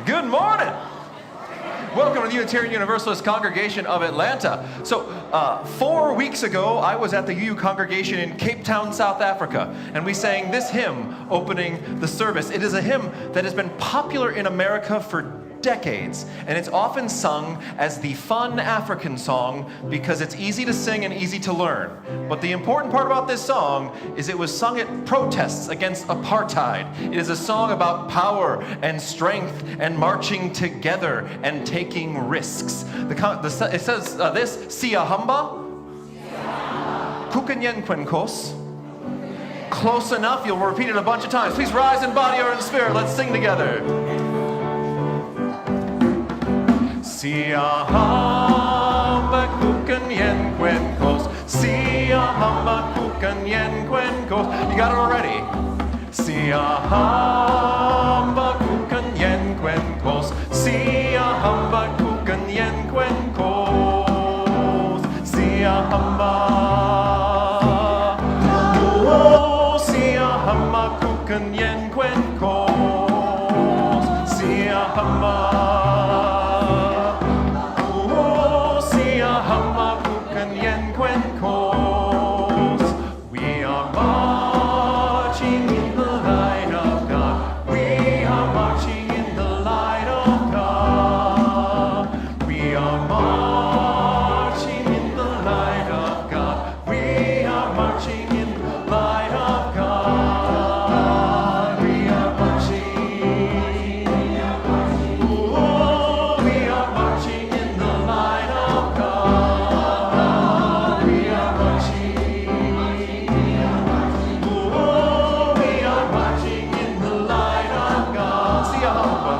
Good morning. Welcome to the Unitarian Universalist Congregation of Atlanta. So, 4 weeks ago, I was at the UU congregation in Cape Town, South Africa, and we sang this hymn opening the service. It is a hymn that has been popular in America for decades, and it's often sung as the fun African song because it's easy to sing and easy to learn. But the important part about this song is it was sung at protests against apartheid. It is a song about power and strength and marching together and taking risks. It says this, Siyahamba, Kukanyenkwenkos. Close enough, you'll repeat it a bunch of times. Please rise in body or in spirit. Let's sing together. Siyahamba kukanyenkwenkos, Siyahamba kukanyenkwenkos. You got it already. Siyahamba kukanyenkwenkos, Siyahamba kukanyenkwenkos, Siyahamba. Oh, Siyahamba kukanyenkwenkos, Siyahamba. We are marching in the light of God. We are marching in the light of God. We are marching in the light of God. We are marching in the light of God. We are marching. Oh, we are marching in the light of God. We are marching. Oh, we are marching in the light of God. Siyahamba,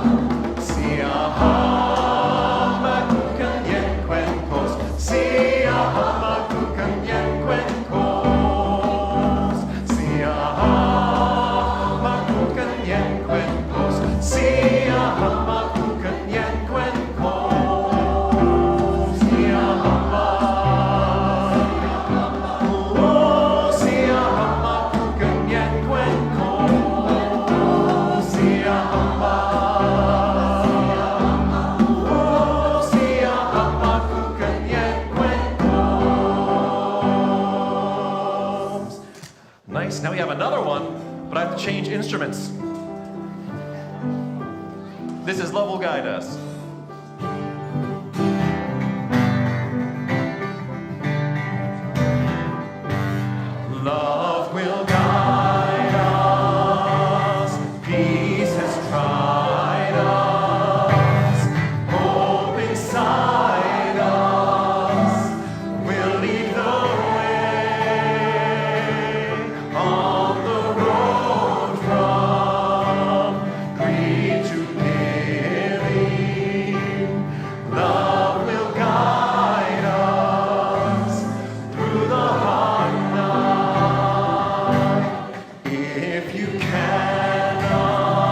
Siyahamba kukanyenkwenkos, Siyahamba kukanyenkwenkos, Siyahamba kukanyenkwenkos, Siyahamba kukanyenkwenkos, Siyahamba. Oh, Siyahamba kukanyenkwenkos, Siyahamba. Oh, Siyahamba kukanyenkwenkos. Nice. Now we have another one, but I have to change instruments. This is Love Will Guide Us. Love will guide us, peace has tried us, hope inside us will lead the way on the road from greed to giving. Love will guide us through the hard night. If you cannot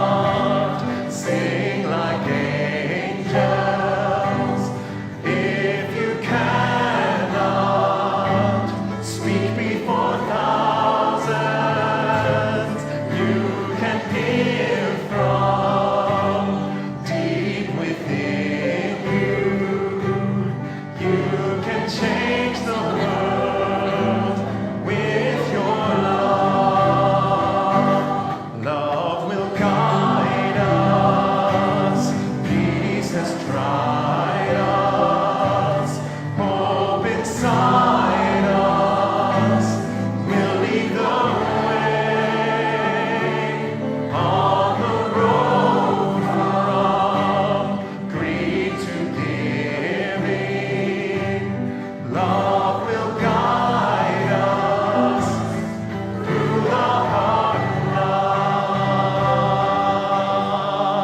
sing like angels, if you cannot speak before thousands, you can hear from deep within you. You can change the world with your love. Love will guide us. Peace has tried us. Hope inside us will lead the way on the road from greed to giving. Love will guide us through the hard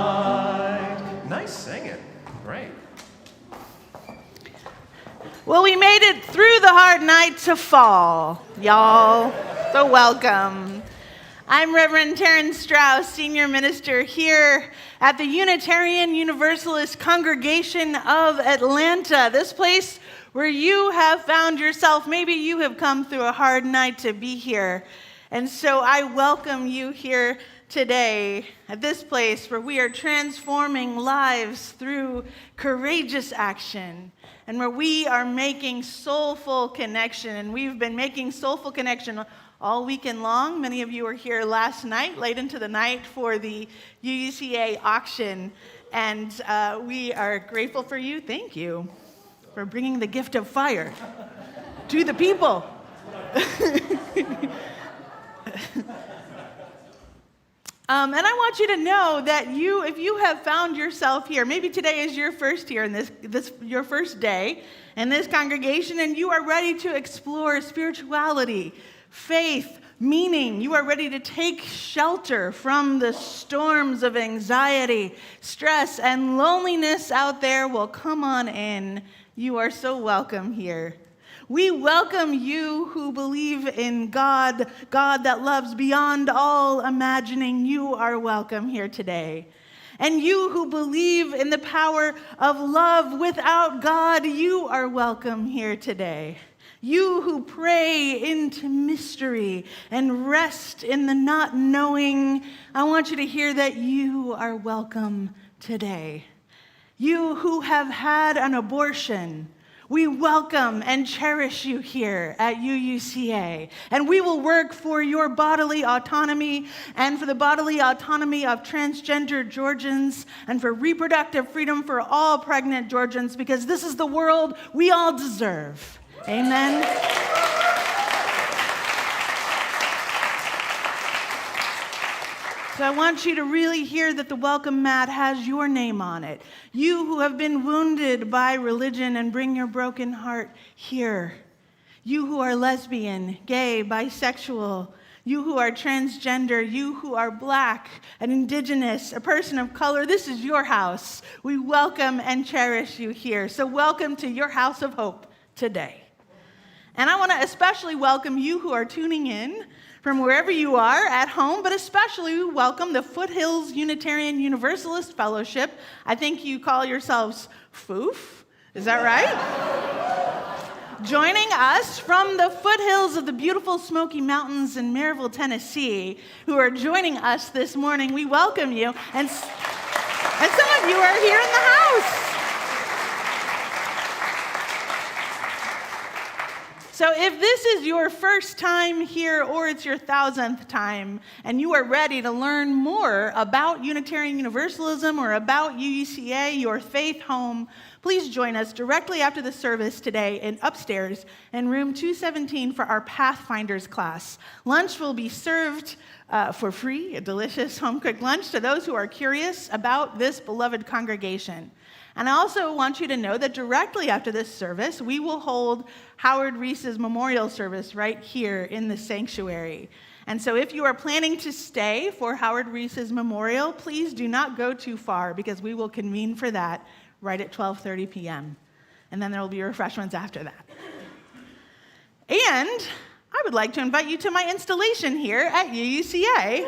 night. Nice singing. Great. Well, we made it through the hard night to fall, y'all. So welcome. I'm Reverend Taryn Strauss, Senior Minister here at the Unitarian Universalist Congregation of Atlanta. This place where you have found yourself. Maybe you have come through a hard night to be here. And so I welcome you here today at this place where we are transforming lives through courageous action and where we are making soulful connection. And we've been making soulful connection all weekend long. Many of you were here last night, late into the night, for the UUCA auction. And we are grateful for you. Thank you for bringing the gift of fire to the people. And I want you to know that if you have found yourself here, maybe today is your first year in this your first day in this congregation, and you are ready to explore spirituality, faith, meaning. You are ready to take shelter from the storms of anxiety, stress, and loneliness out there. Well, come on in. You are so welcome here. We welcome you who believe in God that loves beyond all imagining. You are welcome here today. And you who believe in the power of love without God, you are welcome here today. You who pray into mystery and rest in the not knowing, I want you to hear that you are welcome today. You who have had an abortion, we welcome and cherish you here at UUCA, and we will work for your bodily autonomy and for the bodily autonomy of transgender Georgians and for reproductive freedom for all pregnant Georgians, because this is the world we all deserve. Amen. So I want you to really hear that the welcome mat has your name on it. You who have been wounded by religion and bring your broken heart here. You who are lesbian, gay, bisexual. You who are transgender. You who are black and indigenous, a person of color. This is your house. We welcome and cherish you here. So welcome to your house of hope today. And I want to especially welcome you who are tuning in from wherever you are at home, but especially welcome the Foothills Unitarian Universalist Fellowship. I think you call yourselves FOOF. Is that right? Joining us from the foothills of the beautiful Smoky Mountains in Maryville, Tennessee, who are joining us this morning. We welcome you. And some of you are here in the house. So if this is your first time here or it's your 1,000th time and you are ready to learn more about Unitarian Universalism or about UUCA, your faith home, please join us directly after the service today upstairs in room 217 for our Pathfinders class. Lunch will be served for free, a delicious home-cooked lunch to those who are curious about this beloved congregation. And I also want you to know that directly after this service, we will hold Howard Reese's memorial service right here in the sanctuary. And so if you are planning to stay for Howard Reese's memorial, please do not go too far, because we will convene for that right at 12:30 p.m. And then there will be refreshments after that. And I would like to invite you to my installation here at UUCA.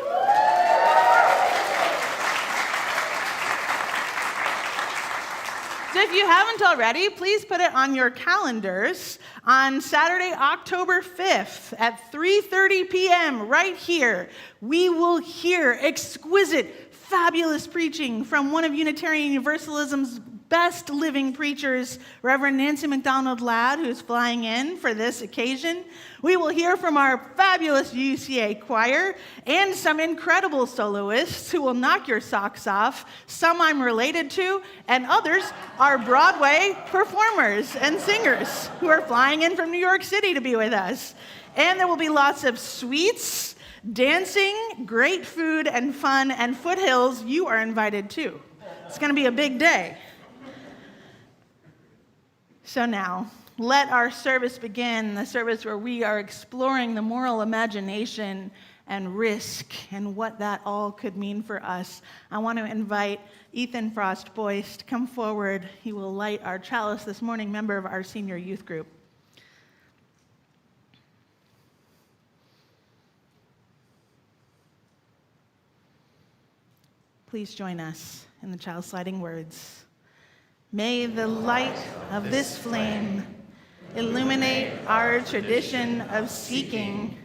So if you haven't already, please put it on your calendars on Saturday, October 5th at 3:30 p.m. right here. We will hear exquisite, fabulous preaching from one of Unitarian Universalism's best living preachers, Reverend Nancy McDonald Ladd, who's flying in for this occasion. We will hear from our fabulous UCA choir and some incredible soloists who will knock your socks off. Some I'm related to, and others are Broadway performers and singers who are flying in from New York City to be with us. And there will be lots of sweets, dancing, great food and fun, and Foothills, you are invited too. It's going to be a big day. So now, let our service begin, the service where we are exploring the moral imagination and risk and what that all could mean for us. I want to invite Ethan Frost Boyce to come forward. He will light our chalice this morning, member of our senior youth group. Please join us in the chalice lighting words. May the light of this flame illuminate our tradition of seeking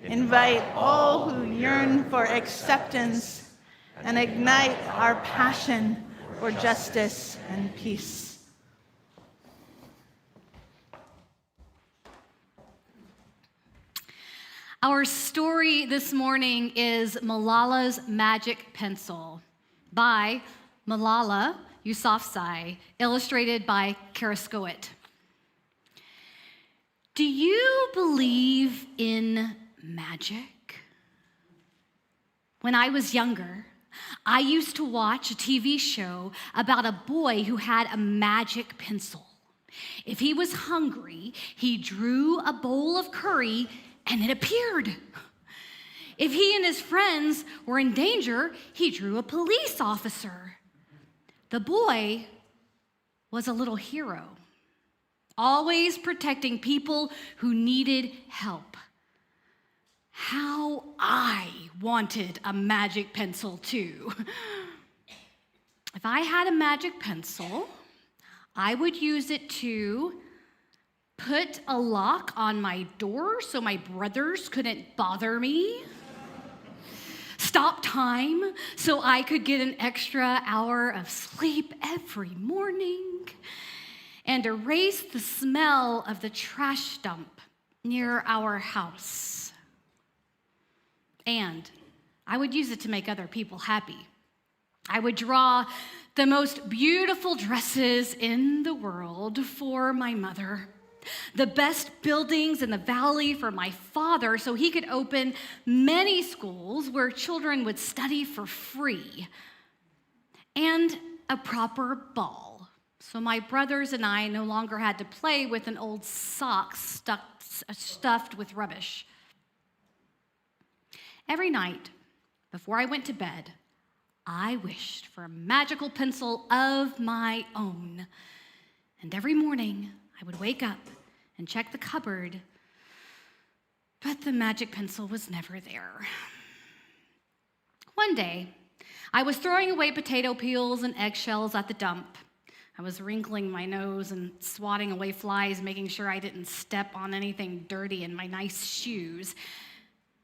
invite all who yearn for acceptance, and ignite our passion for justice and peace. Our story this morning is Malala's Magic Pencil by Malala Yousafzai, illustrated by Karaskoit. Do you believe in magic? When I was younger, I used to watch a TV show about a boy who had a magic pencil. If he was hungry, he drew a bowl of curry and it appeared. If he and his friends were in danger, he drew a police officer. The boy was a little hero, always protecting people who needed help. How I wanted a magic pencil too. If I had a magic pencil, I would use it to put a lock on my door so my brothers couldn't bother me, stop time so I could get an extra hour of sleep every morning, and erase the smell of the trash dump near our house. And I would use it to make other people happy. I would draw the most beautiful dresses in the world for my mother, the best buildings in the valley for my father so he could open many schools where children would study for free, and a proper ball so my brothers and I no longer had to play with an old sock stuffed with rubbish. Every night before I went to bed, I wished for a magical pencil of my own. And every morning, I would wake up and check the cupboard, but the magic pencil was never there. One day, I was throwing away potato peels and eggshells at the dump. I was wrinkling my nose and swatting away flies, making sure I didn't step on anything dirty in my nice shoes,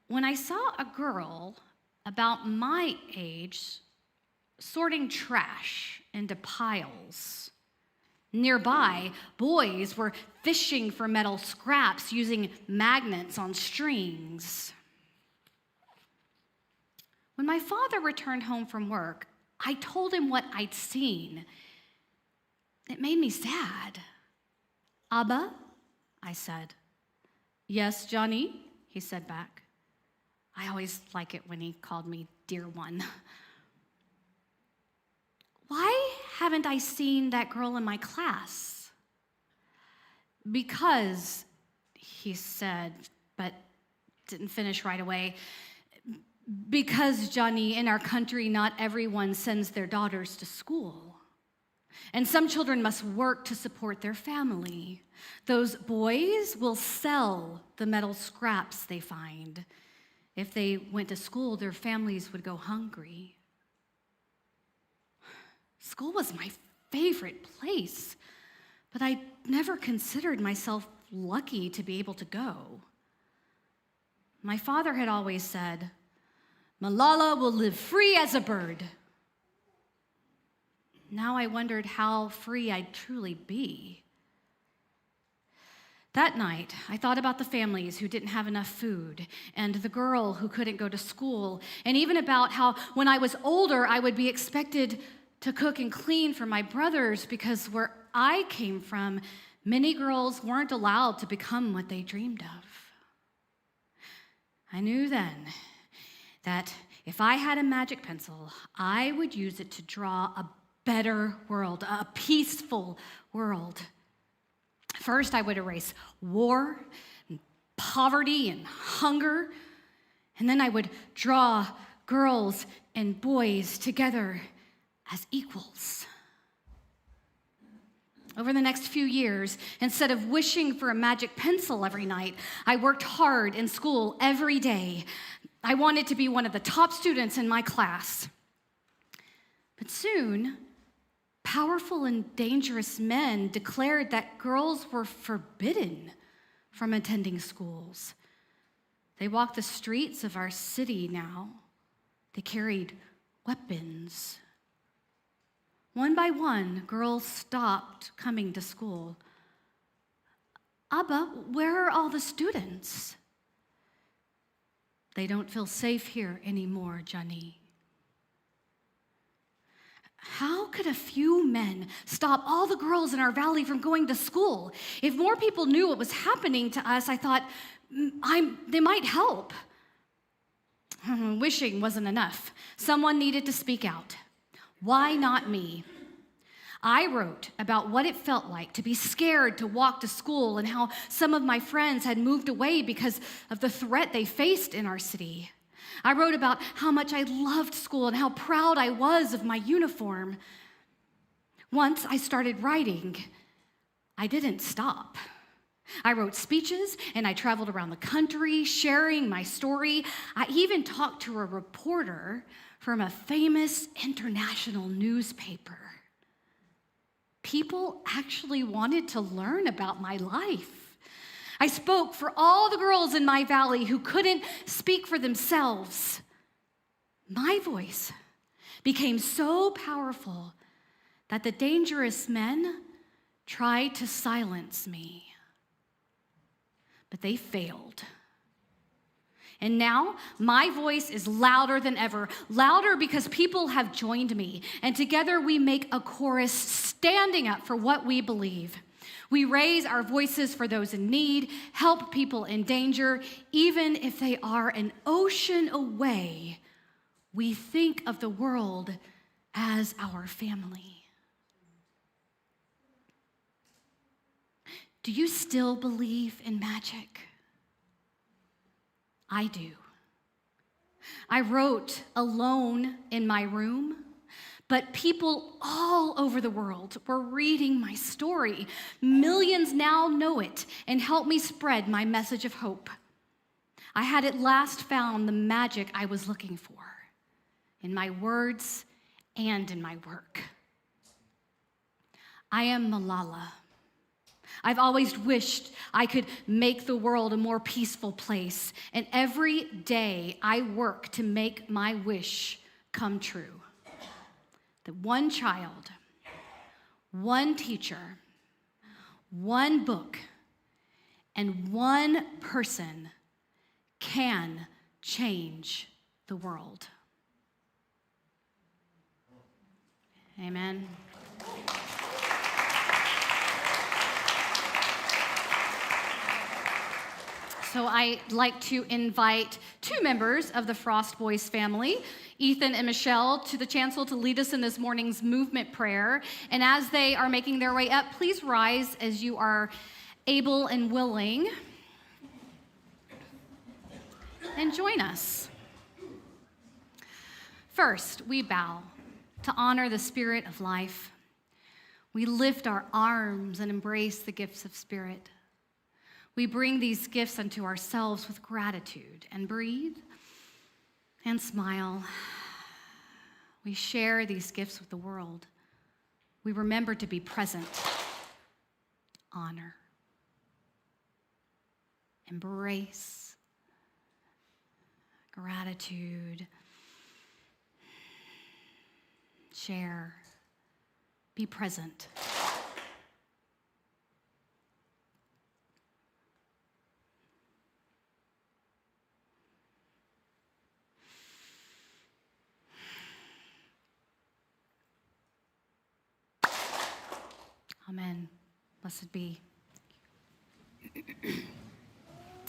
when I saw a girl about my age sorting trash into piles. Nearby, boys were fishing for metal scraps using magnets on strings. When my father returned home from work, I told him what I'd seen. It made me sad. "Abba," I said. "Yes, Johnny," he said back. I always like it when he called me dear one. "Why haven't I seen that girl in my class?" "Because," he said, but didn't finish right away. "Because, Johnny, in our country, not everyone sends their daughters to school. And some children must work to support their family. Those boys will sell the metal scraps they find. If they went to school, their families would go hungry." School was my favorite place, but I never considered myself lucky to be able to go. My father had always said, "Malala will live free as a bird." Now I wondered how free I'd truly be. That night, I thought about the families who didn't have enough food, and the girl who couldn't go to school, and even about how when I was older, I would be expected to cook and clean for my brothers because where I came from, many girls weren't allowed to become what they dreamed of. I knew then that if I had a magic pencil, I would use it to draw a better world, a peaceful world. First, I would erase war, and poverty, and hunger, and then I would draw girls and boys together as equals. Over the next few years, instead of wishing for a magic pencil every night, I worked hard in school every day. I wanted to be one of the top students in my class. But soon, powerful and dangerous men declared that girls were forbidden from attending schools. They walked the streets of our city now. They carried weapons. One by one, girls stopped coming to school. Abba, where are all the students? They don't feel safe here anymore, Johnny. How could a few men stop all the girls in our valley from going to school? If more people knew what was happening to us, I thought they might help. Wishing wasn't enough. Someone needed to speak out. Why not me? I wrote about what it felt like to be scared to walk to school and how some of my friends had moved away because of the threat they faced in our city. I wrote about how much I loved school and how proud I was of my uniform. Once I started writing, I didn't stop. I wrote speeches and I traveled around the country sharing my story. I even talked to a reporter from a famous international newspaper. People actually wanted to learn about my life. I spoke for all the girls in my valley who couldn't speak for themselves. My voice became so powerful that the dangerous men tried to silence me. But they failed. And now my voice is louder than ever, louder because people have joined me. And together we make a chorus standing up for what we believe. We raise our voices for those in need, help people in danger, even if they are an ocean away. We think of the world as our family. Do you still believe in magic? I do. I wrote alone in my room, but people all over the world were reading my story. Millions now know it and help me spread my message of hope. I had at last found the magic I was looking for in my words and in my work. I am Malala. I've always wished I could make the world a more peaceful place, and every day I work to make my wish come true. That one child, one teacher, one book, and one person can change the world. Amen. So I'd like to invite two members of the Frost Boys family, Ethan and Michelle, to the chancel to lead us in this morning's movement prayer. And as they are making their way up, please rise as you are able and willing and join us. First, we bow to honor the Spirit of life. We lift our arms and embrace the gifts of Spirit. We bring these gifts unto ourselves with gratitude and breathe and smile. We share these gifts with the world. We remember to be present, honor, embrace, gratitude, share, be present. Amen. Blessed be.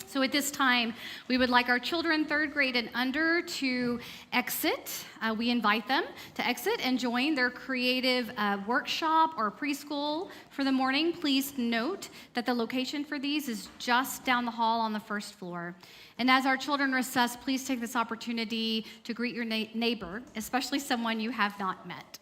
So at this time, we would like our children, 3rd grade and under, to exit. We invite them to exit and join their creative workshop or preschool for the morning. Please note that the location for these is just down the hall on the 1st floor. And as our children recess, please take this opportunity to greet your neighbor, especially someone you have not met.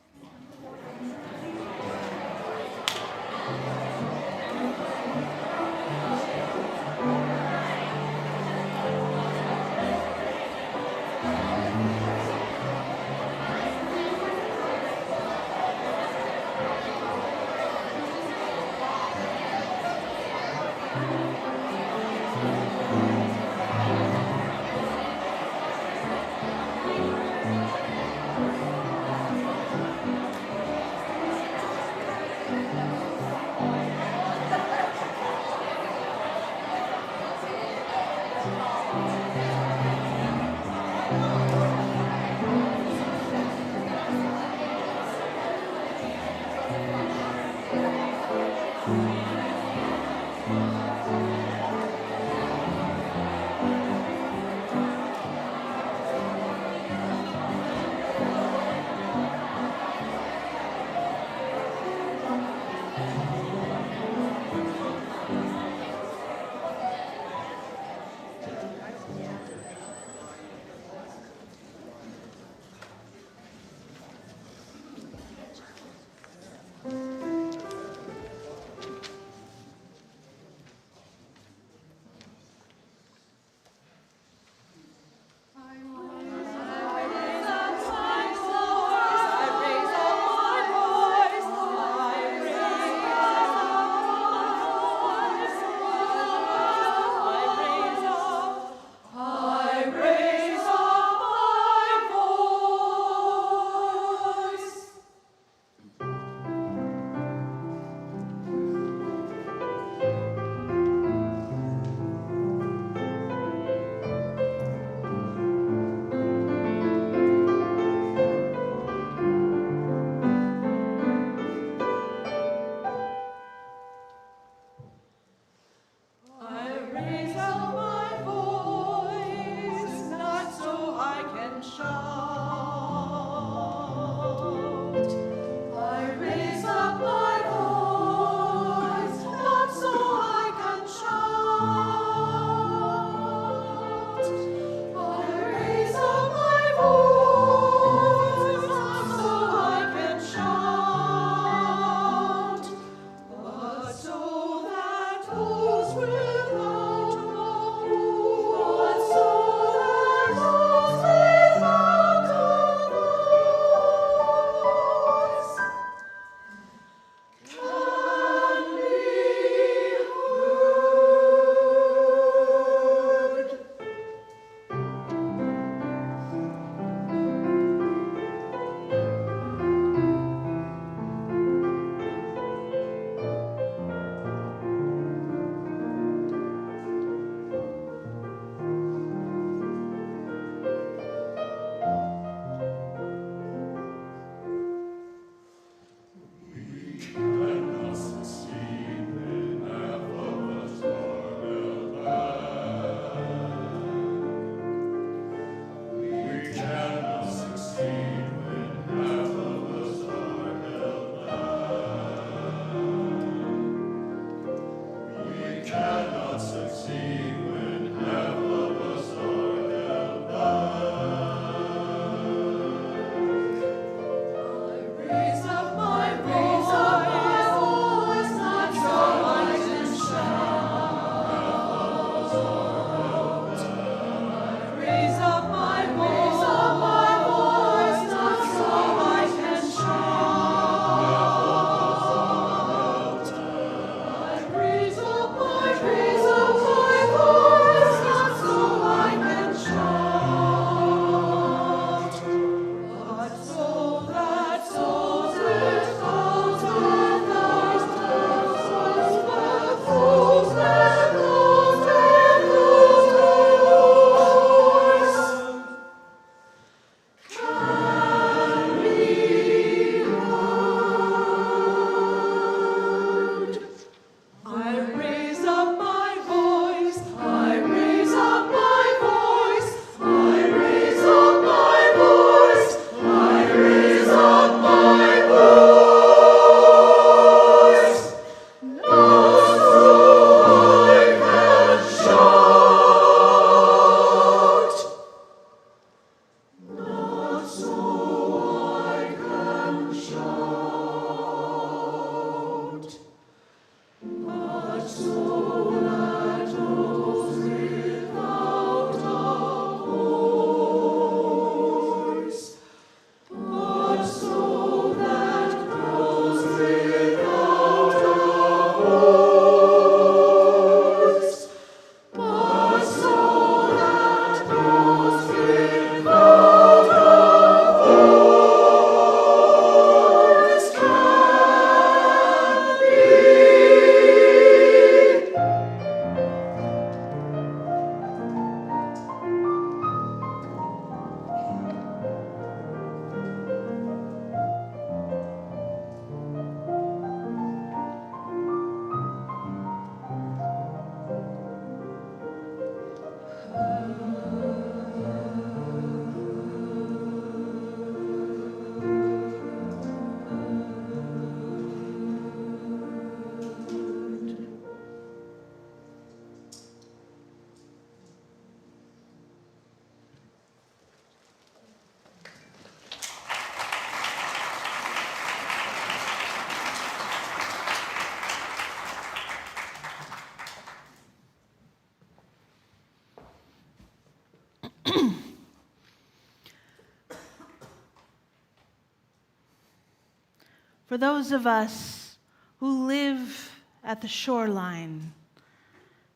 For those of us who live at the shoreline,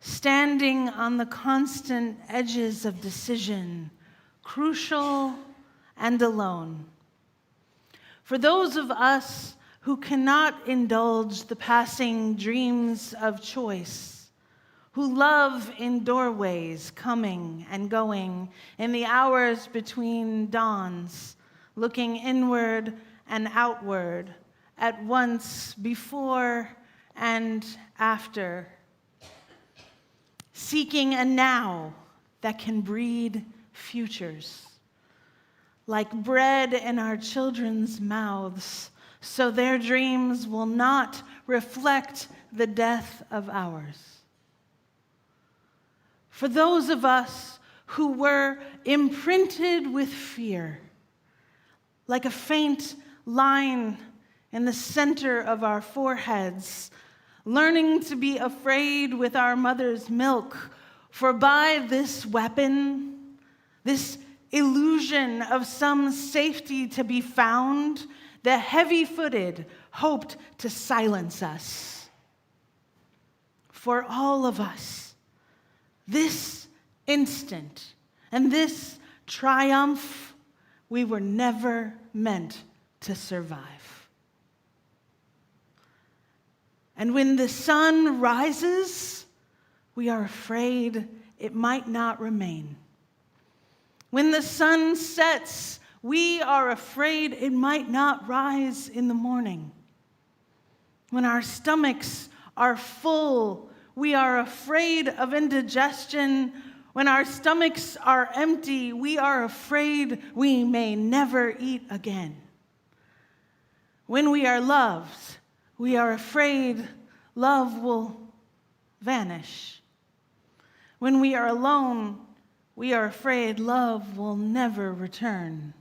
standing on the constant edges of decision, crucial and alone. For those of us who cannot indulge the passing dreams of choice, who love in doorways coming and going in the hours between dawns, looking inward and outward, at once before and after, seeking a now that can breed futures, like bread in our children's mouths, so their dreams will not reflect the death of ours. For those of us who were imprinted with fear, like a faint line in the center of our foreheads, learning to be afraid with our mother's milk, for by this weapon, this illusion of some safety to be found, the heavy-footed hoped to silence us. For all of us, this instant and this triumph, we were never meant to survive. And when the sun rises, we are afraid it might not remain. When the sun sets, we are afraid it might not rise in the morning. When our stomachs are full, we are afraid of indigestion. When our stomachs are empty, we are afraid we may never eat again. When we are loved, we are afraid love will vanish. When we are alone, we are afraid love will never return.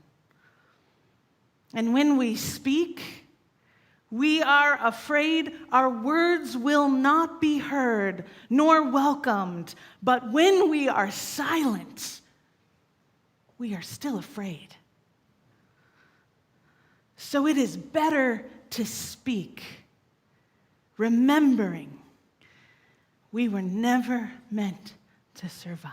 And when we speak, we are afraid our words will not be heard nor welcomed. But when we are silent, we are still afraid. So it is better to speak, remembering we were never meant to survive.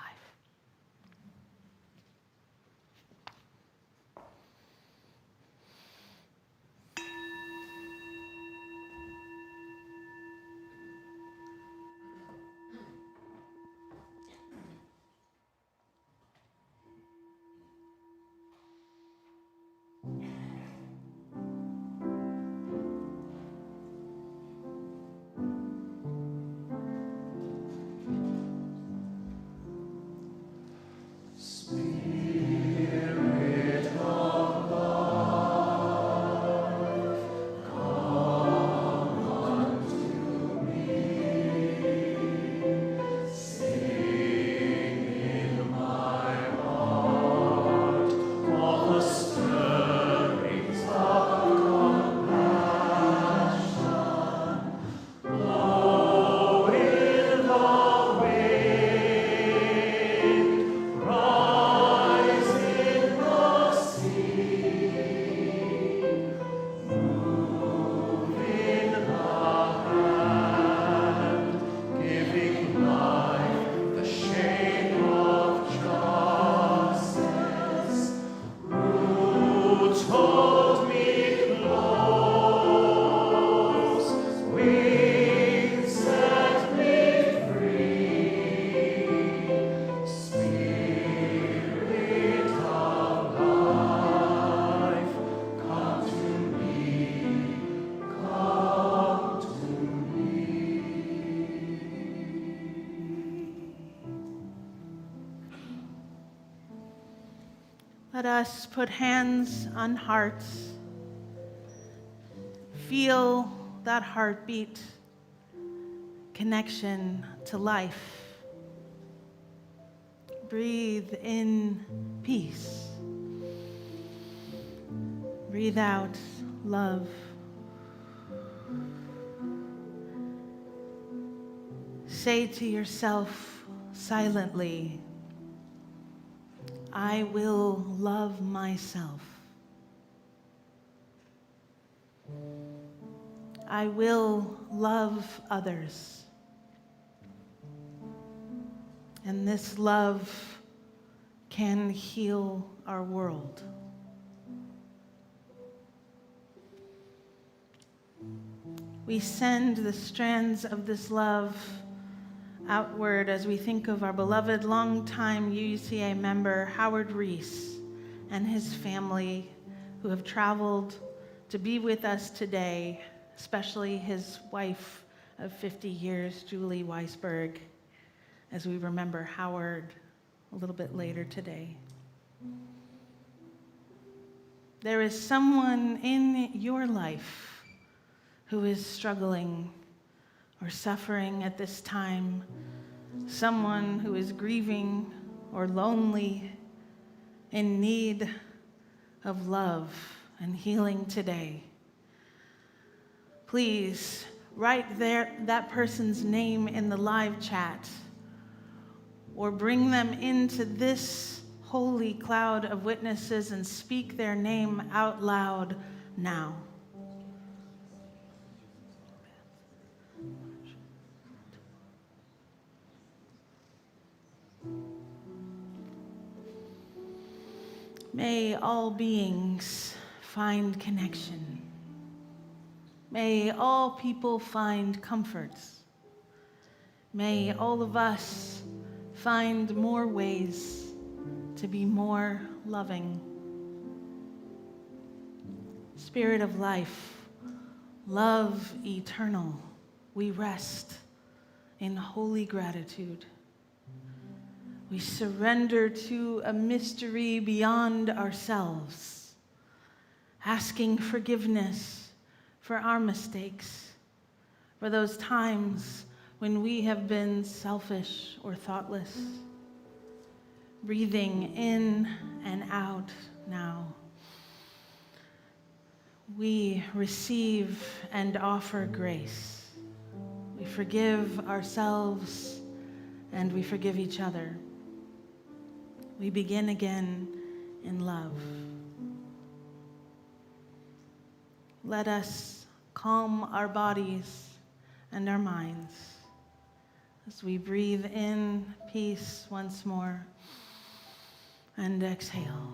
Let us put hands on hearts, feel that heartbeat, connection to life. Breathe in peace. Breathe out love. Say to yourself silently, I will love myself. I will love others. And this love can heal our world. We send the strands of this love outward as we think of our beloved longtime UCA member, Howard Reese, and his family who have traveled to be with us today, especially his wife of 50 years, Julie Weisberg, as we remember Howard a little bit later today. There is someone in your life who is struggling or suffering at this time, someone who is grieving or lonely, in need of love and healing today. Please write that person's name in the live chat or bring them into this holy cloud of witnesses and speak their name out loud now. May all beings find connection. May all people find comfort. May all of us find more ways to be more loving. Spirit of life, love eternal, we rest in holy gratitude. We surrender to a mystery beyond ourselves, asking forgiveness for our mistakes, for those times when we have been selfish or thoughtless. Breathing in and out now. We receive and offer grace. We forgive ourselves and we forgive each other. We begin again in love. Let us calm our bodies and our minds as we breathe in peace once more and exhale.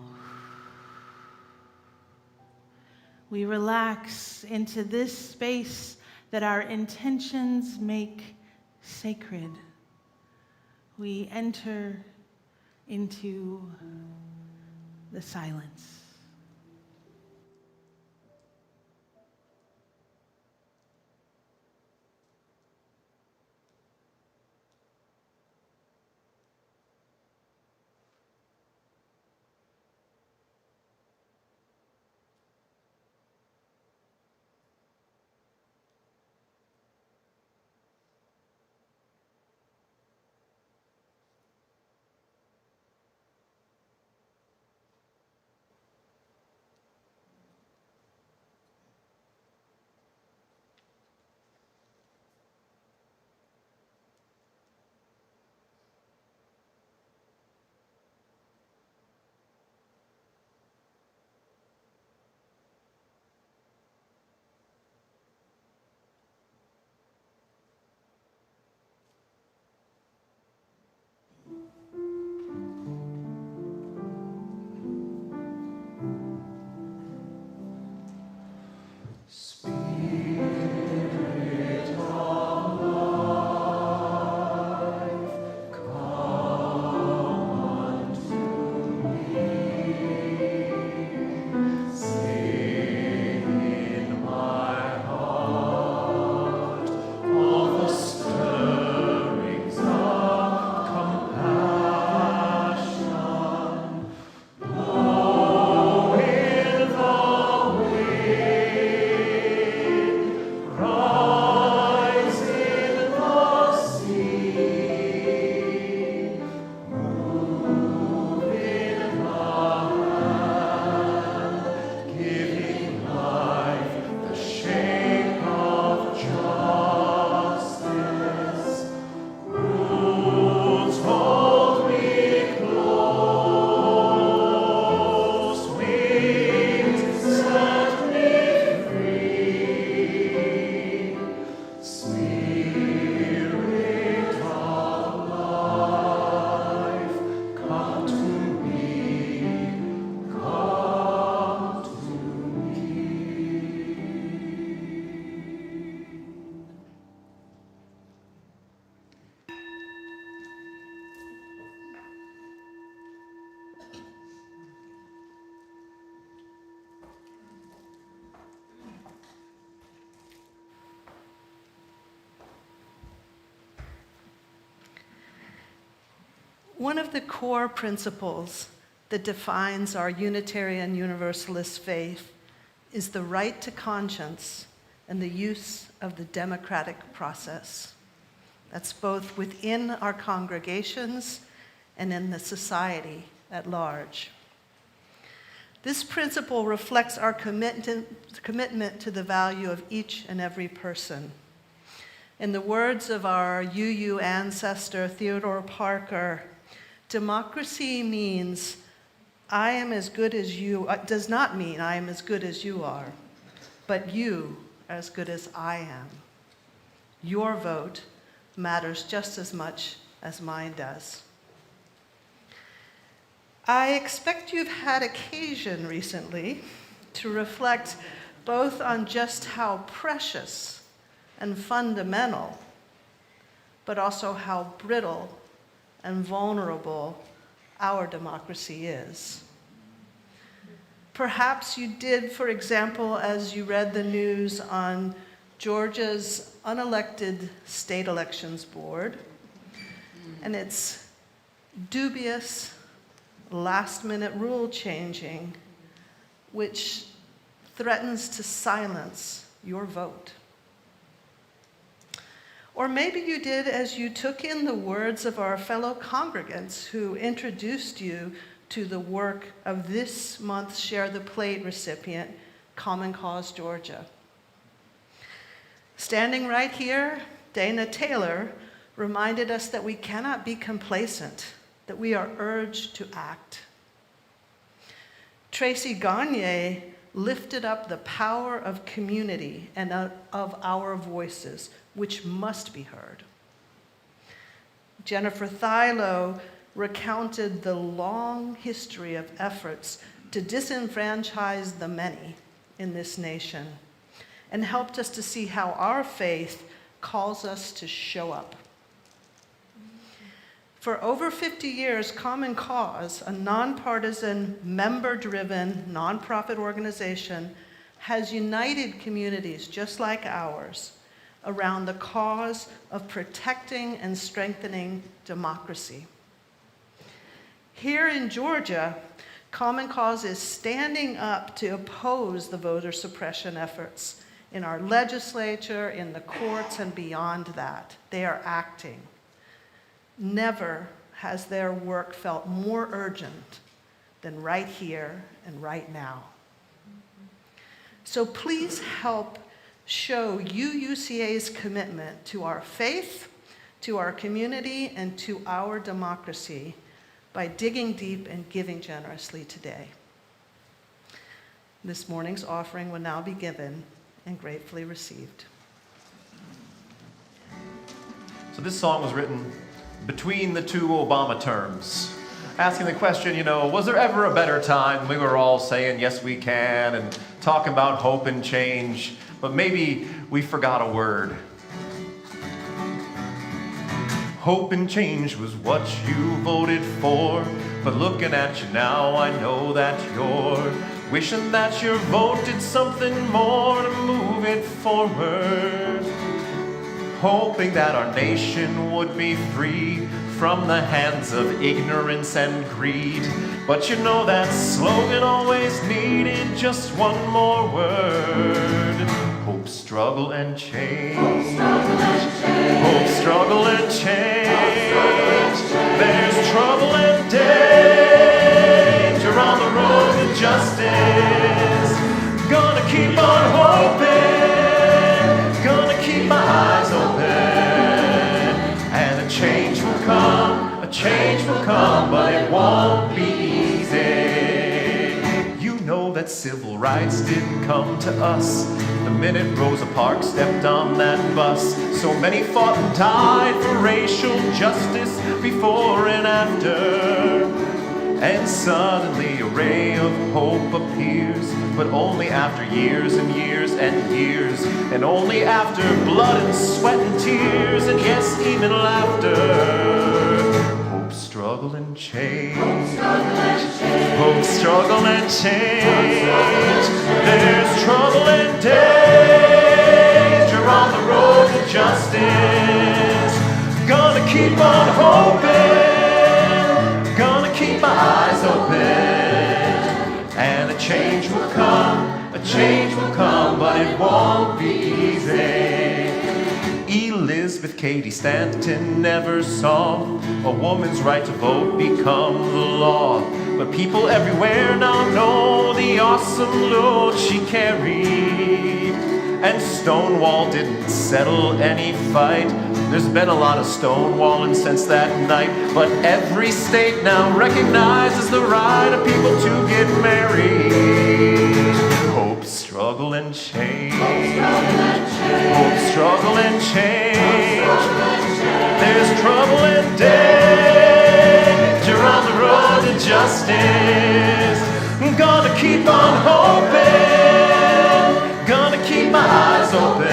We relax into this space that our intentions make sacred. We enter into the silence. One of the core principles that defines our Unitarian Universalist faith is the right to conscience and the use of the democratic process. That's both within our congregations and in the society at large. This principle reflects our commitment to the value of each and every person. In the words of our UU ancestor, Theodore Parker, democracy means I am as good as you, does not mean I am as good as you are, but you are as good as I am. Your vote matters just as much as mine does. I expect you've had occasion recently to reflect both on just how precious and fundamental, but also how brittle and vulnerable our democracy is. Perhaps you did, for example, as you read the news on Georgia's unelected state elections board and its dubious last-minute rule changing, which threatens to silence your vote. Or maybe you did as you took in the words of our fellow congregants who introduced you to the work of this month's Share the Plate recipient, Common Cause Georgia. Standing right here, Dana Taylor reminded us that we cannot be complacent, that we are urged to act. Tracy Gagne lifted up the power of community and of our voices, which must be heard. Jennifer Thilo recounted the long history of efforts to disenfranchise the many in this nation and helped us to see how our faith calls us to show up. For over 50 years, Common Cause, a nonpartisan, member-driven nonprofit organization, has united communities just like ours around the cause of protecting and strengthening democracy. Here in Georgia, Common Cause is standing up to oppose the voter suppression efforts in our legislature, in the courts, and beyond that. They are acting. Never has their work felt more urgent than right here and right now. So please help show UUCA's commitment to our faith, to our community, and to our democracy by digging deep and giving generously today. This morning's offering will now be given and gratefully received. So this song was written between the two Obama terms, asking the question, was there ever a better time? We were all saying, yes, we can, and talking about hope and change, but maybe we forgot a word. Hope and change was what you voted for, but looking at you now, I know that you're wishing that your vote did something more to move it forward. Hoping that our nation would be free from the hands of ignorance and greed. But that slogan always needed just one more word. Hope, struggle, and change. Hope, struggle, and change. There's trouble and danger on the road to justice. Gonna keep on hoping, gonna keep my eyes open, and a change will come, but it won't be easy. You know that civil rights didn't come to us the minute Rosa Parks stepped on that bus. So many fought and died for racial justice before and after. And suddenly a ray of hope appears, but only after years and years and years, and only after blood and sweat and tears, and yes, even laughter. Hope, struggle, and change. Hope, struggle, and change. There's trouble and danger on the road to justice. Gonna keep on hoping, be easy. Elizabeth Cady Stanton never saw a woman's right to vote become the law. But people everywhere now know the awesome load she carried. And Stonewall didn't settle any fight. There's been a lot of stonewalling since that night. But every state now recognizes the right of people to get married. Hope, struggle, and change. Hope, struggle, and change. There's trouble and danger on the road to justice. I'm gonna keep on hoping, gonna keep my eyes open,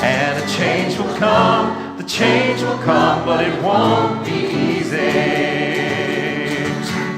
and a change will come, the change will come, but it won't be easy.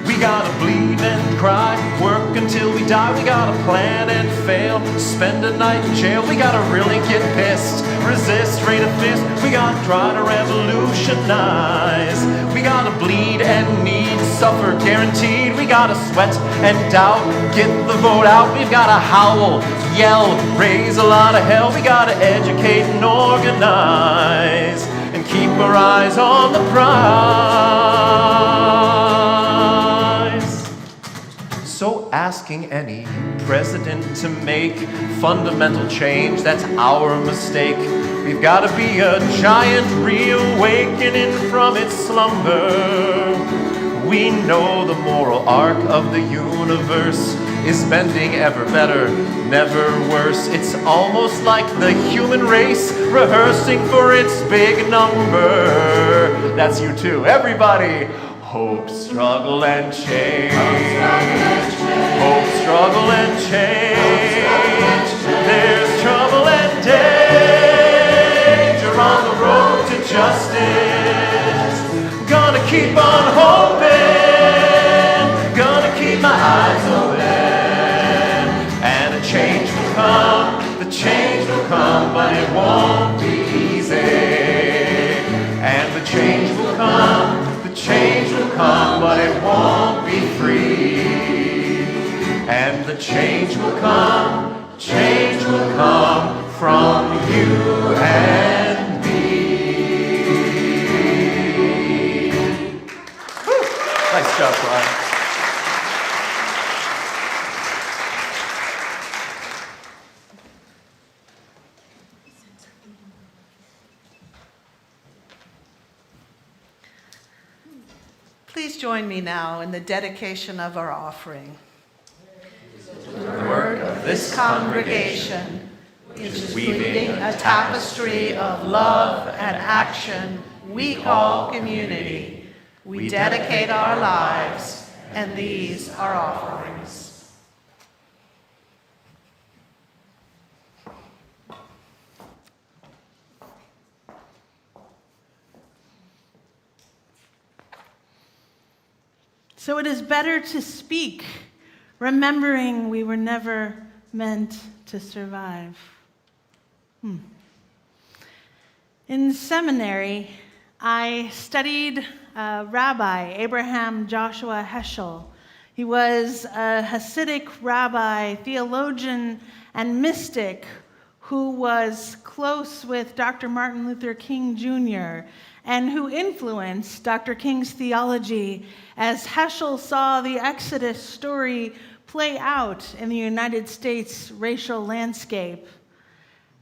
We gotta bleed and cry, work until we die. We gotta plan and fail, spend a night in jail. We gotta really get pissed, resist, raise a fist. We gotta try to revolutionize. We gotta bleed and need, suffer guaranteed. We gotta sweat and doubt, get the vote out. We've gotta howl, yell, raise a lot of hell. We gotta educate and organize, and keep our eyes on the prize. So asking any president to make fundamental change, that's our mistake. We've got to be a giant reawakening from its slumber. We know the moral arc of the universe is bending ever better, never worse. It's almost like the human race rehearsing for its big number. That's you too, everybody. Hope, struggle, and change. Hope, struggle, and change. There's trouble and danger on the road to justice. Gonna keep on hoping, gonna keep my eyes open, and a change will come, the change will come, but it won't be easy. And the change will come, the change will come, but it won't be free. And the change will come from you and me. Woo. Nice job, Brian. Please join me now in the dedication of our offering. The work of this congregation is weaving a tapestry of love and action we call community. We dedicate our lives, and these are offerings. So it is better to speak, remembering we were never meant to survive. In seminary, I studied Rabbi Abraham Joshua Heschel. He was a Hasidic rabbi, theologian, and mystic who was close with Dr. Martin Luther King Jr. and who influenced Dr. King's theology as Heschel saw the Exodus story play out in the United States racial landscape.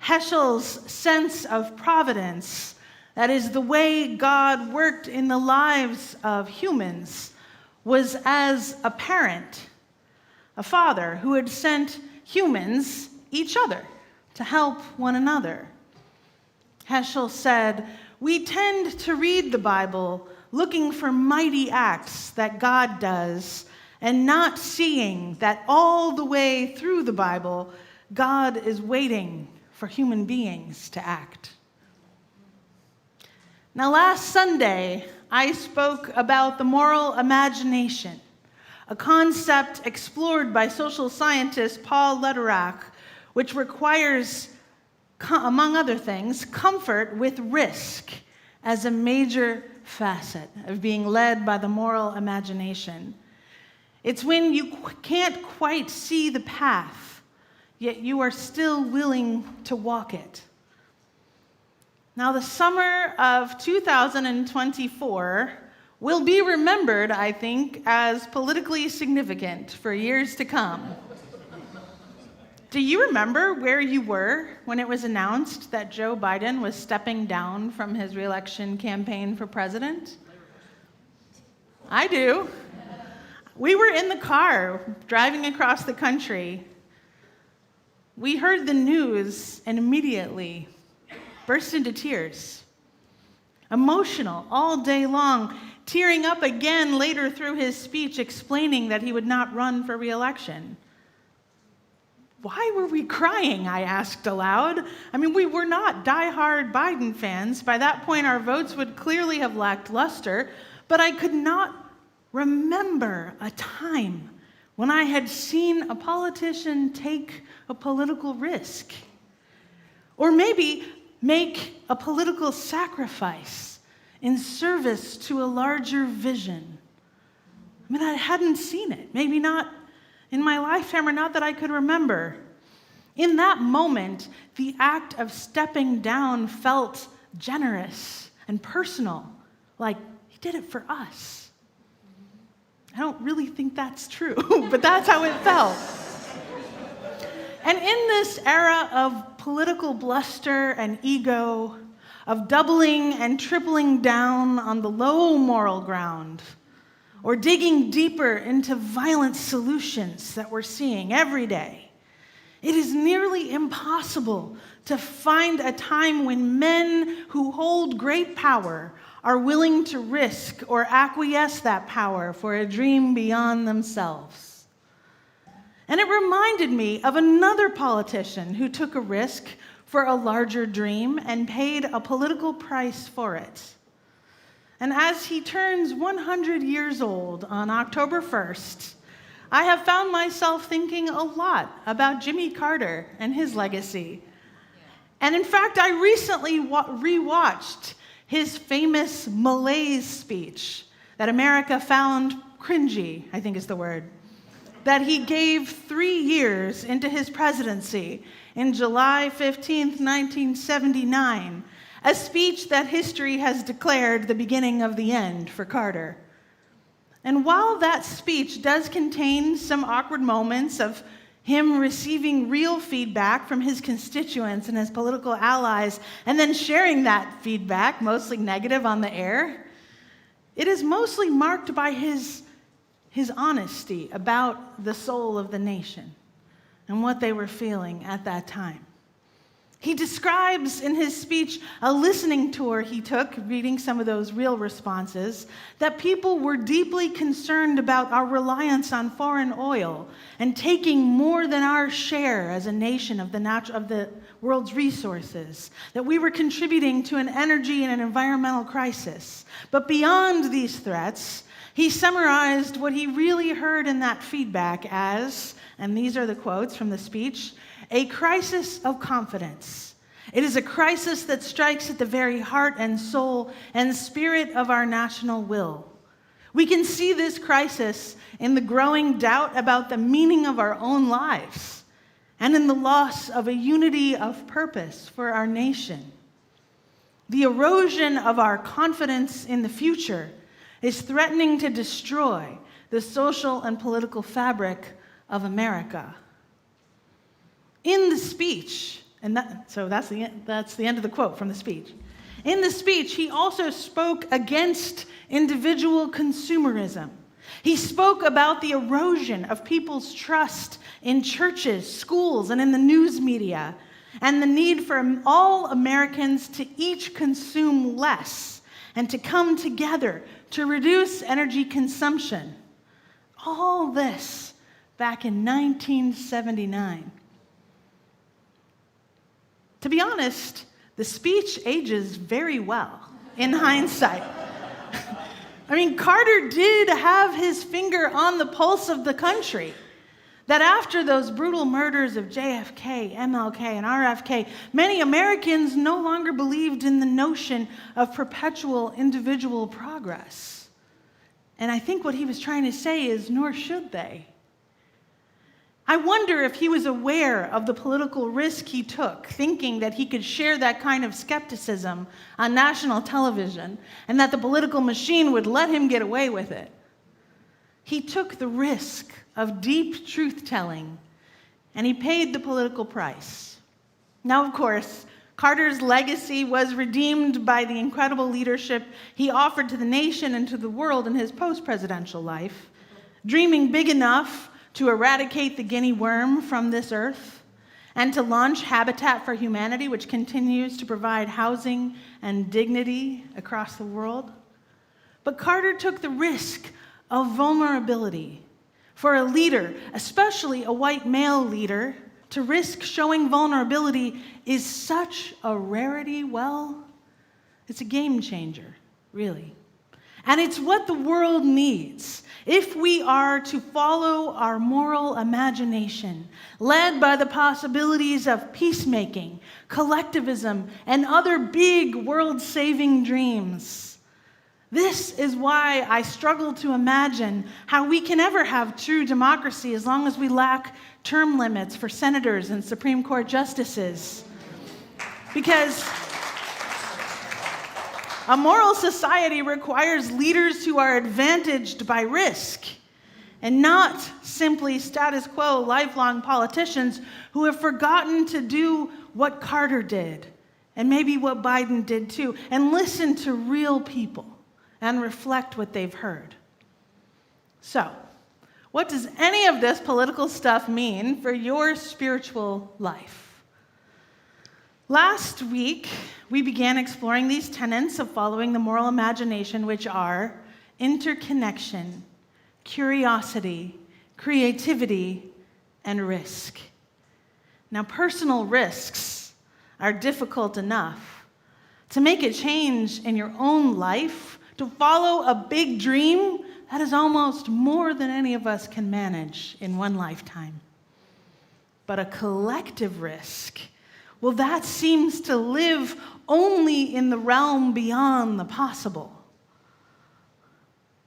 Heschel's sense of providence, that is, the way God worked in the lives of humans, was as a parent, a father who had sent humans, each other, to help one another. Heschel said, "We tend to read the Bible looking for mighty acts that God does, and not seeing that all the way through the Bible, God is waiting for human beings to act." Now, last Sunday, I spoke about the moral imagination, a concept explored by social scientist Paul Lederach, which requires, among other things, comfort with risk as a major facet of being led by the moral imagination. It's when you can't quite see the path. yet you are still willing to walk it. Now, the summer of 2024 will be remembered, I think, as politically significant for years to come. Do you remember where you were when it was announced that Joe Biden was stepping down from his re-election campaign for president? I do. We were in the car driving across the country. We heard the news and immediately burst into tears. Emotional all day long, tearing up again later through his speech explaining that he would not run for re-election. Why were we crying, I asked aloud. I mean, we were not diehard Biden fans. By that point, our votes would clearly have lacked luster, but I could not remember a time when I had seen a politician take a political risk, or maybe make a political sacrifice in service to a larger vision. I mean, I hadn't seen it, maybe not in my lifetime or not that I could remember. In that moment, the act of stepping down felt generous and personal, like he did it for us. I don't really think that's true, but that's how it felt. And in this era of political bluster and ego, of doubling and tripling down on the low moral ground, or digging deeper into violent solutions that we're seeing every day, it is nearly impossible to find a time when men who hold great power are willing to risk or acquiesce that power for a dream beyond themselves. And it reminded me of another politician who took a risk for a larger dream and paid a political price for it. And as he turns 100 years old on October 1st, I have found myself thinking a lot about Jimmy Carter and his legacy. And in fact, I recently rewatched his famous malaise speech that America found cringy, I think is the word, that he gave 3 years into his presidency in July 15th, 1979, a speech that history has declared the beginning of the end for Carter. And while that speech does contain some awkward moments of him receiving real feedback from his constituents and his political allies, and then sharing that feedback, mostly negative, on the air, it is mostly marked by his honesty about the soul of the nation and what they were feeling at that time. He describes in his speech a listening tour he took, reading some of those real responses, that people were deeply concerned about our reliance on foreign oil and taking more than our share as a nation of the world's resources, that we were contributing to an energy and an environmental crisis. But beyond these threats, he summarized what he really heard in that feedback as, and these are the quotes from the speech, a crisis of confidence. It is a crisis that strikes at the very heart and soul and spirit of our national will. We can see this crisis in the growing doubt about the meaning of our own lives and in the loss of a unity of purpose for our nation. The erosion of our confidence in the future is threatening to destroy the social and political fabric of America. In the speech, that's the end of the quote from the speech. In the speech, he also spoke against individual consumerism. He spoke about the erosion of people's trust in churches, schools, and in the news media, and the need for all Americans to each consume less and to come together to reduce energy consumption. All this back in 1979. To be honest, the speech ages very well in hindsight. I mean, Carter did have his finger on the pulse of the country. That after those brutal murders of JFK, MLK, and RFK, many Americans no longer believed in the notion of perpetual individual progress. And I think what he was trying to say is, nor should they. I wonder if he was aware of the political risk he took, thinking that he could share that kind of skepticism on national television and that the political machine would let him get away with it. He took the risk of deep truth-telling, and he paid the political price. Now, of course, Carter's legacy was redeemed by the incredible leadership he offered to the nation and to the world in his post-presidential life, dreaming big enough to eradicate the guinea worm from this earth, and to launch Habitat for Humanity, which continues to provide housing and dignity across the world. But Carter took the risk of vulnerability. For a leader, especially a white male leader, to risk showing vulnerability is such a rarity. Well, it's a game changer, really. And it's what the world needs if we are to follow our moral imagination, led by the possibilities of peacemaking, collectivism, and other big world-saving dreams. This is why I struggle to imagine how we can ever have true democracy as long as we lack term limits for senators and Supreme Court justices. Because a moral society requires leaders who are advantaged by risk and not simply status quo, lifelong politicians who have forgotten to do what Carter did and maybe what Biden did too, and listen to real people and reflect what they've heard. So, what does any of this political stuff mean for your spiritual life? Last week, we began exploring these tenets of following the moral imagination, which are interconnection, curiosity, creativity, and risk. Now, personal risks are difficult enough. To make a change in your own life, to follow a big dream, that is almost more than any of us can manage in one lifetime. But a collective risk, well, that seems to live only in the realm beyond the possible.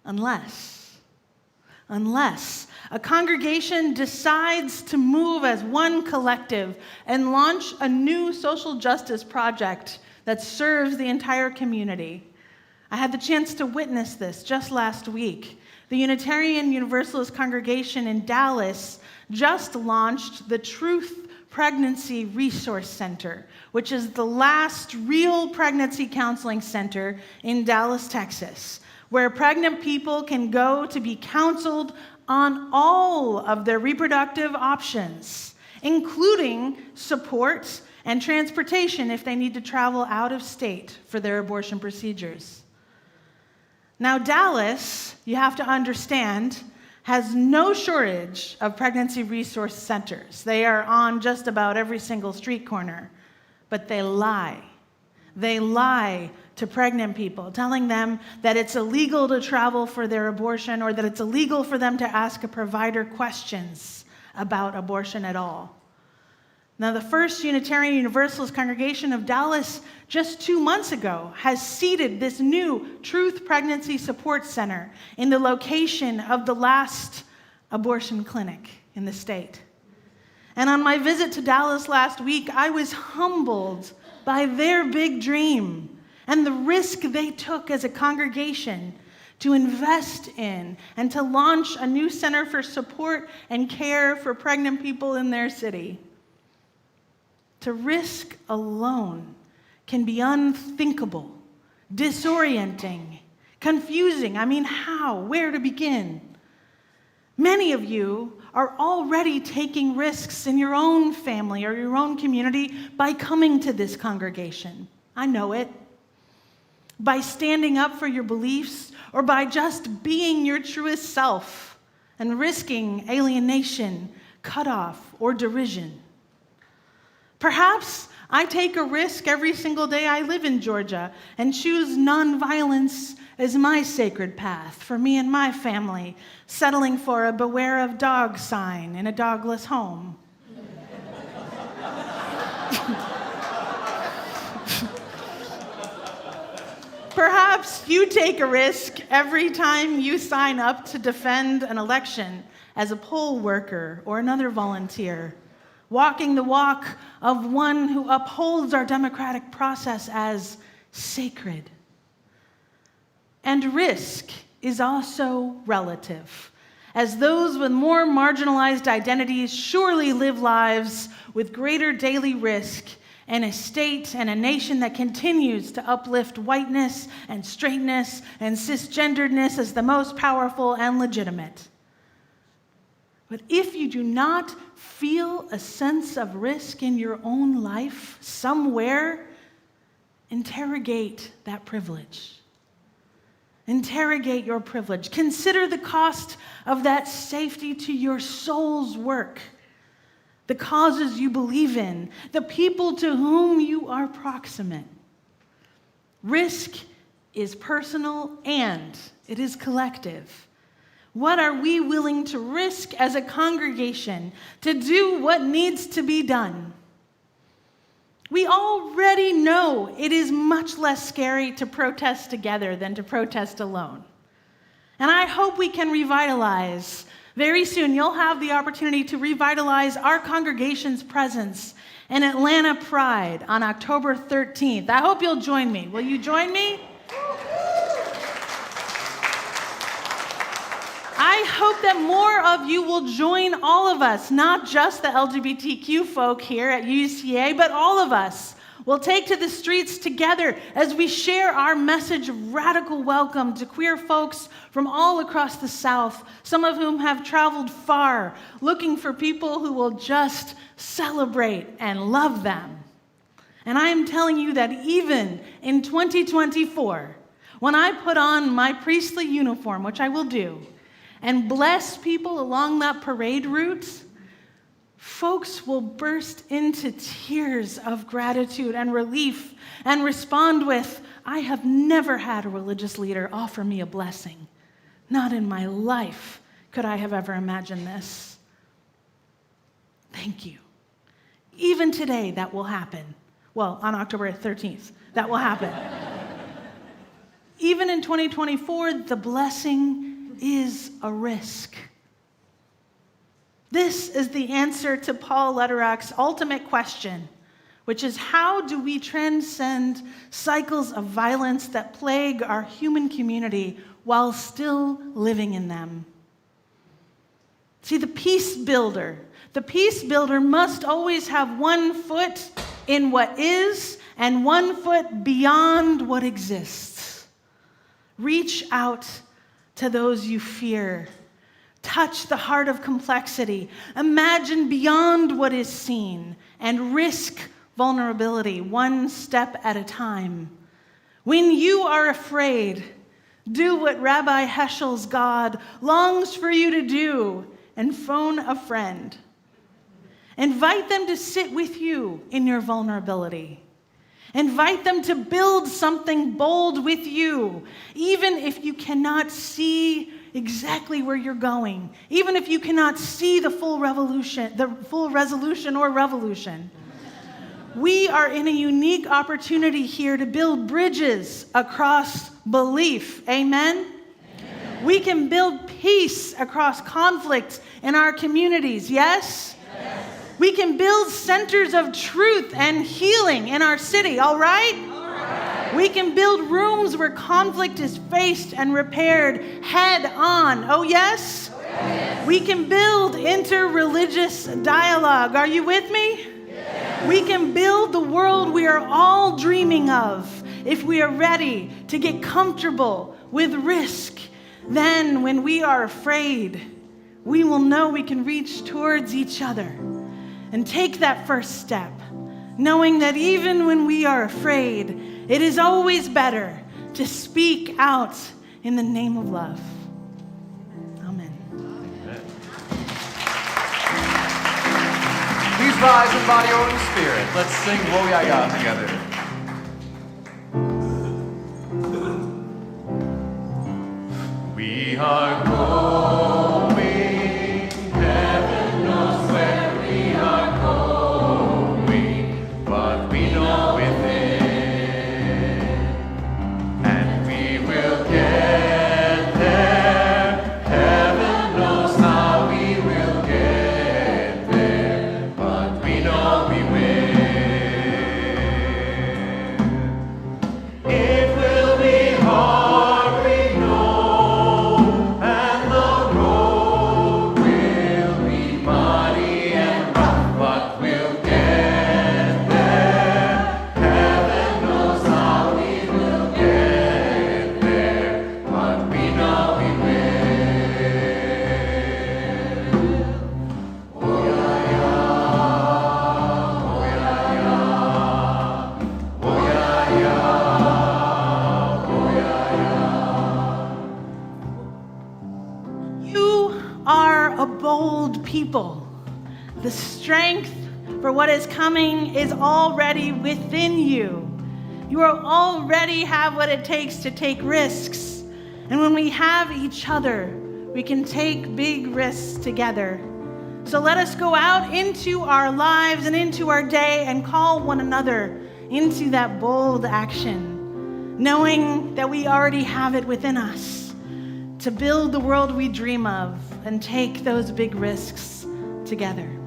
Unless a congregation decides to move as one collective and launch a new social justice project that serves the entire community. I had the chance to witness this just last week. The Unitarian Universalist congregation in Dallas just launched the Truth Pregnancy Resource Center, which is the last real pregnancy counseling center in Dallas, Texas, where pregnant people can go to be counseled on all of their reproductive options, including support and transportation if they need to travel out of state for their abortion procedures. Now, Dallas, you have to understand, has no shortage of pregnancy resource centers. They are on just about every single street corner. But they lie. They lie to pregnant people, telling them that it's illegal to travel for their abortion or that it's illegal for them to ask a provider questions about abortion at all. Now, the First Unitarian Universalist congregation of Dallas just 2 months ago has seeded this new Truth Pregnancy Support Center in the location of the last abortion clinic in the state. And on my visit to Dallas last week, I was humbled by their big dream and the risk they took as a congregation to invest in and to launch a new center for support and care for pregnant people in their city. To risk alone can be unthinkable, disorienting, confusing. I mean, how? Where to begin? Many of you are already taking risks in your own family or your own community by coming to this congregation. I know it. By standing up for your beliefs or by just being your truest self and risking alienation, cutoff, or derision. Perhaps I take a risk every single day I live in Georgia and choose nonviolence as my sacred path for me and my family, settling for a beware of dog sign in a dogless home. Perhaps you take a risk every time you sign up to defend an election as a poll worker or another volunteer, walking the walk of one who upholds our democratic process as sacred. And risk is also relative, as those with more marginalized identities surely live lives with greater daily risk in a state and a nation that continues to uplift whiteness and straightness and cisgenderedness as the most powerful and legitimate. But if you do not feel a sense of risk in your own life somewhere, interrogate that privilege. Interrogate your privilege. Consider the cost of that safety to your soul's work, the causes you believe in, the people to whom you are proximate. Risk is personal and it is collective. What are we willing to risk as a congregation to do what needs to be done? We already know it is much less scary to protest together than to protest alone. And I hope we can revitalize. Very soon, you'll have the opportunity to revitalize our congregation's presence in Atlanta Pride on October 13th. I hope you'll join me. Will you join me? I hope that more of you will join all of us, not just the LGBTQ folk here at UCA, but all of us will take to the streets together as we share our message of radical welcome to queer folks from all across the South, some of whom have traveled far, looking for people who will just celebrate and love them. And I am telling you that even in 2024, when I put on my priestly uniform, which I will do, and bless people along that parade route, folks will burst into tears of gratitude and relief and respond with, I have never had a religious leader offer me a blessing. Not in my life could I have ever imagined this. Thank you. Even today, that will happen. Well, on October 13th, that will happen. Even in 2024, the blessing is a risk. This is the answer to Paul Lederach's ultimate question, which is how do we transcend cycles of violence that plague our human community while still living in them? See, the peace builder must always have one foot in what is and one foot beyond what exists. Reach out to those you fear. Touch the heart of complexity. Imagine beyond what is seen and risk vulnerability one step at a time. When you are afraid, do what Rabbi Heschel's God longs for you to do and phone a friend. Invite them to sit with you in your vulnerability. Invite them to build something bold with you, even if you cannot see exactly where you're going, even if you cannot see the full resolution or revolution. We are in a unique opportunity here to build bridges across belief. Amen? Amen. We can build peace across conflict in our communities. Yes? Yes. We can build centers of truth and healing in our city, all right? All right. We can build rooms where conflict is faced and repaired head on. Oh, yes? Oh, yes. We can build interreligious dialogue. Are you with me? Yes. We can build the world we are all dreaming of if we are ready to get comfortable with risk. Then, when we are afraid, we will know we can reach towards each other and take that first step, knowing that even when we are afraid, it is always better to speak out in the name of love. Amen. Please rise in body or in spirit. Let's sing Wo-Ya-Ya together. We are going, heaven knows where we are going, but we know within, and we will get there. Heaven knows how we strength for what is coming is already within you. You already have what it takes to take risks. And when we have each other, we can take big risks together. So let us go out into our lives and into our day and call one another into that bold action, knowing that we already have it within us to build the world we dream of and take those big risks together.